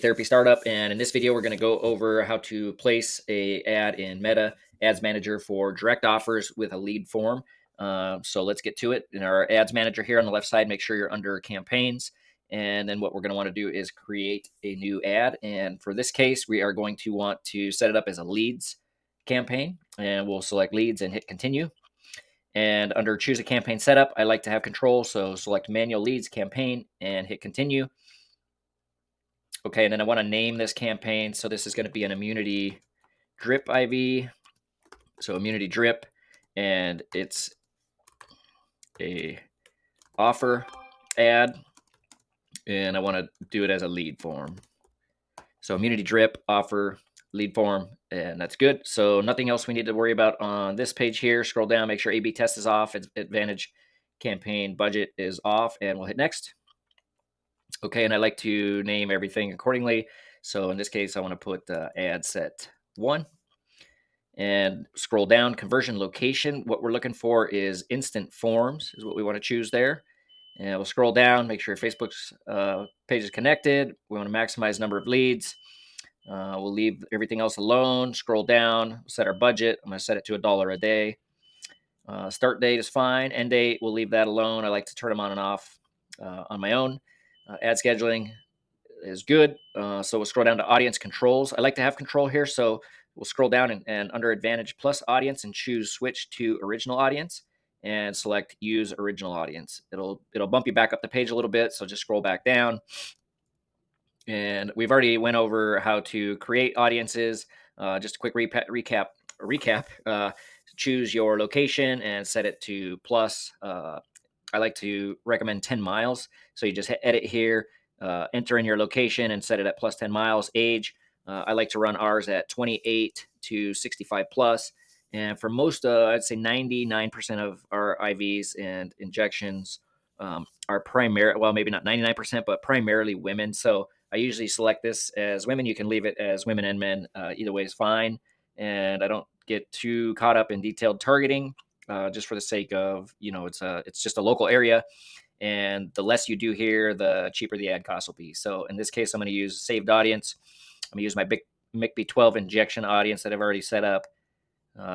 Therapy startup, and in this video we're going to go over how to place a ad in Meta Ads Manager for direct offers with a lead form. So let's get to it. In our Ads Manager here on the left side, make sure you're under campaigns, and then what we're going to want to do is create a new ad. And for this case, we are going to want to set it up as a leads campaign, and we'll select leads and hit continue. And under choose a campaign setup, I like to have control, so select manual leads campaign and hit continue. Okay, and then I want to name this campaign. So this is going to be an immunity drip IV. So immunity drip, and it's a offer ad, and I want to do it as a lead form. So immunity drip, offer, lead form, and that's good. So nothing else we need to worry about on this page here. Scroll down, make sure A/B test is off, advantage campaign budget is off, and we'll hit next. Okay, and I like to name everything accordingly. So in this case, I want to put ad set 1. And scroll down, conversion location. What we're looking for is instant forms is what we want to choose there. And we'll scroll down, make sure Facebook's page is connected. We want to maximize number of leads. We'll leave everything else alone. Scroll down, set our budget. I'm going to set it to $1 a day. Start date is fine. End date, we'll leave that alone. I like to turn them on and off on my own. Ad scheduling is good. So we'll scroll down to audience controls. I like to have control here. So we'll scroll down and under advantage plus audience and choose switch to original audience and select use original audience. It'll bump you back up the page a little bit. So just scroll back down. And we've already went over how to create audiences. Just a quick recap. Choose your location and set it to plus. I like to recommend 10 miles. So you just hit edit here, enter in your location and set it at plus 10 miles. Age, I like to run ours at 28 to 65 plus. And for most, I'd say 99% of our IVs and injections are primary, well, maybe not 99%, but primarily women. So I usually select this as women. You can leave it as women and men. Either way is fine. And I don't get too caught up in detailed targeting. Just for the sake of, it's just a local area, and the less you do here, the cheaper the ad cost will be. So in this case, I'm going to use saved audience. I'm going to use my big MICB12 injection audience that I've already set up.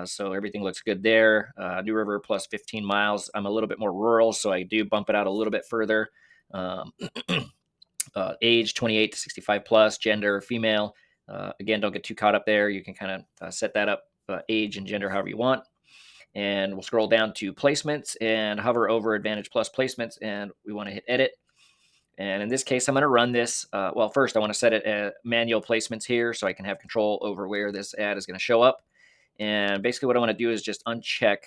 So everything looks good there. New River plus 15 miles. I'm a little bit more rural, so I do bump it out a little bit further. Age 28 to 65 plus, gender female. Again, don't get too caught up there. You can kind of set that up, age and gender however you want. And we'll scroll down to placements and hover over advantage plus placements, and we want to hit edit. And in this case, I'm going to run this. Well, first I want to set it at manual placements here so I can have control over where this ad is going to show up. And basically what I want to do is just uncheck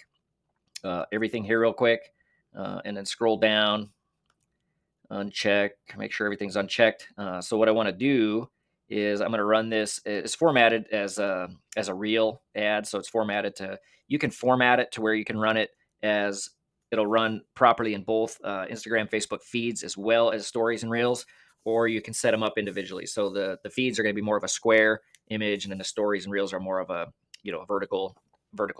everything here real quick, and then scroll down, uncheck, make sure everything's unchecked. So what I want to do is I'm going to run this. It's formatted as a reel ad, so it's formatted to. You can format it to where you can run it as it'll run properly in both Instagram, Facebook feeds as well as stories and reels, or you can set them up individually. So the feeds are going to be more of a square image, and then the stories and reels are more of a vertical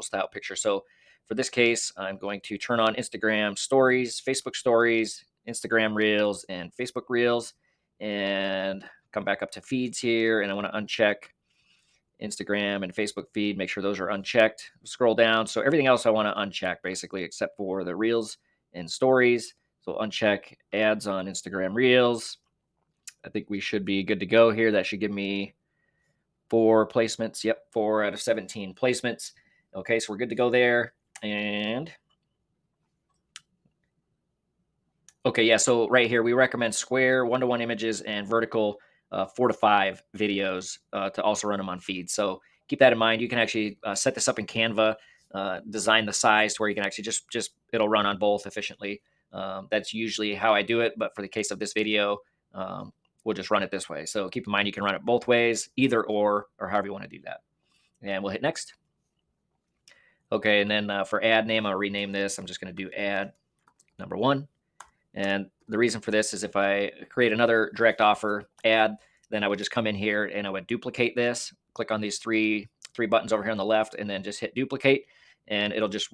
style picture. So for this case, I'm going to turn on Instagram stories, Facebook stories, Instagram reels, and Facebook reels, and come back up to feeds here, and I want to uncheck Instagram and Facebook feed, make sure those are unchecked. Scroll down. So everything else I want to uncheck basically, except for the reels and stories. So uncheck ads on Instagram reels. I think we should be good to go here. That should give me 4 placements. Yep, 4 out of 17 placements. Okay, so we're good to go there. And okay, yeah, so right here, we recommend square 1-to-1 images and vertical 4 to 5 videos to also run them on feeds. So keep that in mind. You can actually set this up in Canva, design the size to where you can actually just it'll run on both efficiently. That's usually how I do it, but for the case of this video, we'll just run it this way. So keep in mind you can run it both ways, either or however you want to do that. And we'll hit next. Okay, and then for ad name, I'll rename this. I'm just going to do ad number 1. And the reason for this is if I create another direct offer ad, then I would just come in here and I would duplicate this, click on these three buttons over here on the left, and then just hit duplicate, and it'll just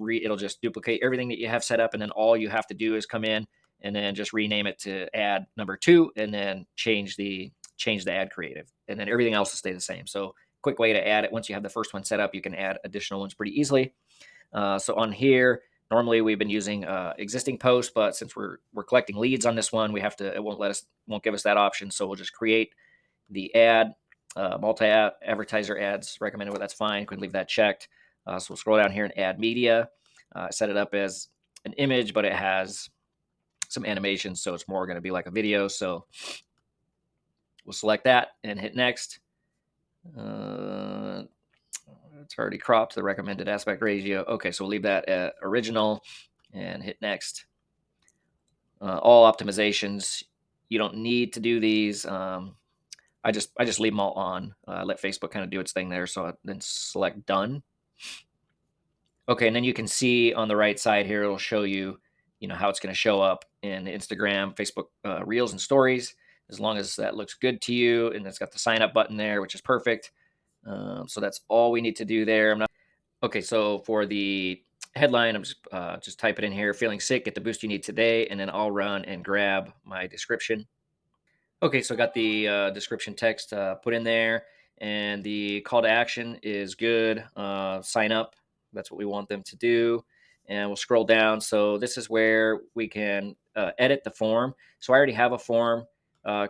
duplicate everything that you have set up, and then all you have to do is come in and then just rename it to ad number 2, and then change the change the ad creative, and then everything else will stay the same. So quick way to add it. Once you have the first one set up, you can add additional ones pretty easily. So on here, normally we've been using existing posts, but since we're collecting leads on this one, we have to, it won't give us that option. So we'll just create the ad, multi-advertiser ads recommended. Well, that's fine. Could leave that checked. So we'll scroll down here and add media. Set it up as an image, but it has some animation, so it's more going to be like a video. So we'll select that and hit next. It's already cropped, the recommended aspect ratio. Okay, so we'll leave that at original and hit next. All optimizations, you don't need to do these. I just leave them all on. Let Facebook kind of do its thing there. So then select done. Okay, and then you can see on the right side here, it'll show you, how it's going to show up in Instagram, Facebook Reels and Stories, as long as that looks good to you, and it's got the sign up button there, which is perfect. So that's all we need to do there. Okay, so for the headline, I'm just type it in here. Feeling sick, get the boost you need today, and then I'll run and grab my description. Okay, so I got the description text put in there, and the call to action is good. Sign up. That's what we want them to do. And we'll scroll down. So this is where we can edit the form. So I already have a form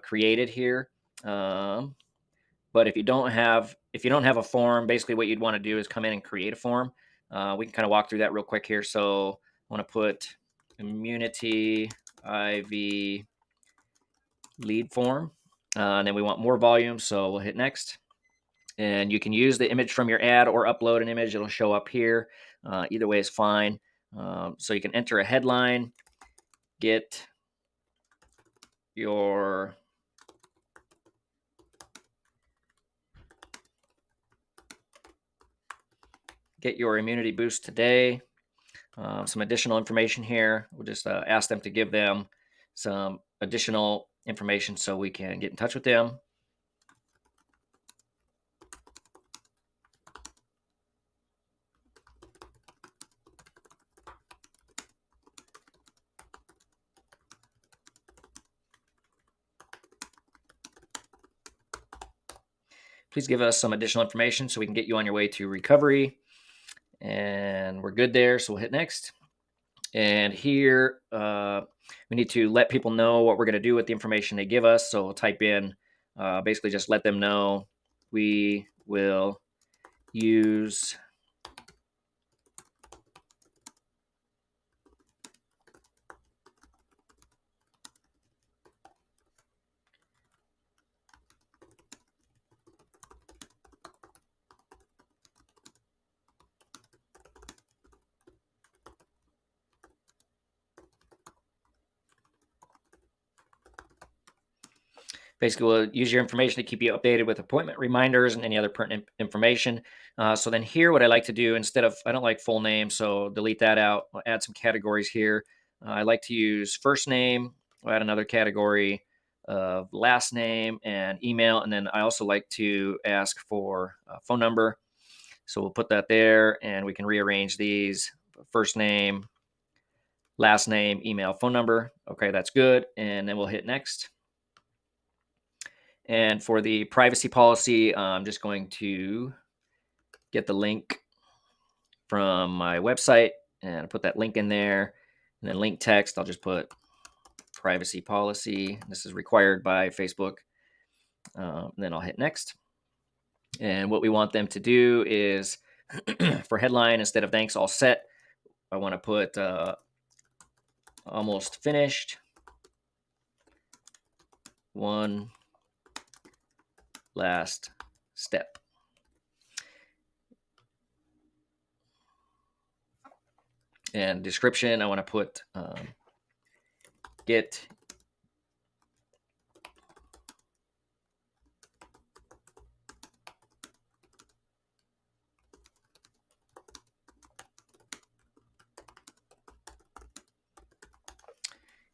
created here. But if you don't have a form, basically what you'd want to do is come in and create a form. We can kind of walk through that real quick here. So I want to put immunity IV lead form, and then we want more volume, so we'll hit next. And you can use the image from your ad or upload an image. It'll show up here. Either way is fine. So you can enter a headline, get your immunity boost today. Some additional information here. We'll just ask them to give them some additional information so we can get in touch with them. Please give us some additional information so we can get you on your way to recovery. And we're good there, so we'll hit next. And here we need to let people know what we're going to do with the information they give us. So we'll type in, basically just let them know we will use basically, we'll use your information to keep you updated with appointment reminders and any other pertinent information. So then here, what I like to do, instead of, I don't like full name, so delete that out. I'll add some categories here. I like to use first name. I'll add another category of last name and email. And then I also like to ask for a phone number. So we'll put that there, and we can rearrange these. First name, last name, email, phone number. Okay, that's good. And then we'll hit next. And for the privacy policy, I'm just going to get the link from my website and put that link in there. And then link text, I'll just put privacy policy. This is required by Facebook. And then I'll hit next. And what we want them to do is for headline, instead of thanks all set, I want to put almost finished. One last step. And description, I want to put get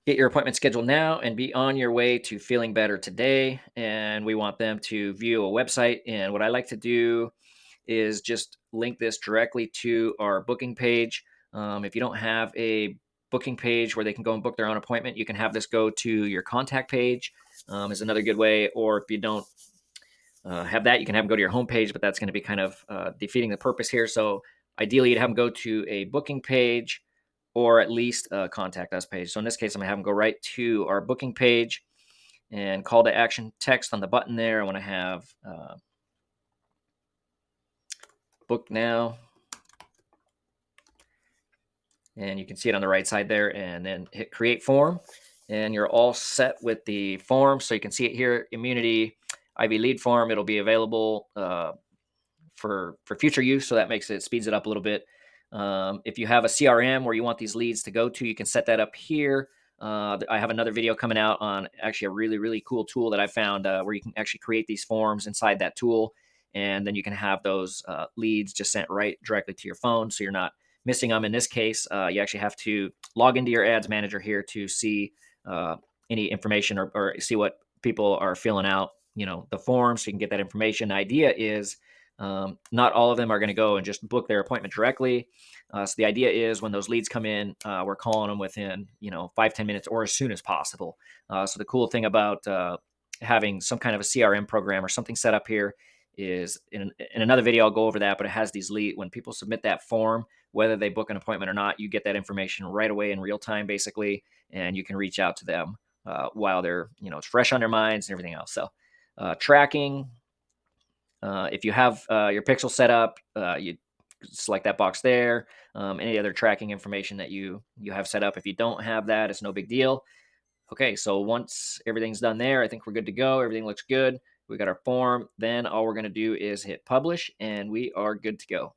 your appointment scheduled now and be on your way to feeling better today. And we want them to view a website. And what I like to do is just link this directly to our booking page. If you don't have a booking page where they can go and book their own appointment, you can have this go to your contact page. is another good way. Or if you don't have that, you can have them go to your homepage, but that's going to be kind of defeating the purpose here. So ideally, you'd have them go to a booking page or at least a contact us page. So in this case, I'm going to have them go right to our booking page and call to action text on the button there. I want to have book now. And you can see it on the right side there, and then hit create form, and you're all set with the form. So you can see it here, Immunity IV lead form. It'll be available for future use, so that makes it, speeds it up a little bit. If you have a CRM where you want these leads to go to, you can set that up here. I have another video coming out on actually a really cool tool that I found where you can actually create these forms inside that tool, and then you can have those leads just sent right directly to your phone, so you're not missing them. In this case, you actually have to log into your ads manager here to see any information, or see what people are filling out, the forms, so you can get that information. The idea is not all of them are going to go and just book their appointment directly. So the idea is when those leads come in, we're calling them within 5-10 minutes or as soon as possible. So the cool thing about having some kind of a CRM program or something set up here is, in another video I'll go over that, but it has these lead, when people submit that form, whether they book an appointment or not, you get that information right away in real time basically, and you can reach out to them while they're, it's fresh on their minds and everything else. So tracking, if you have your pixel set up, you select that box there. Any other tracking information that you have set up. If you don't have that, it's no big deal. Okay, so once everything's done there, I think we're good to go. Everything looks good. We got our form. Then all we're going to do is hit publish, and we are good to go.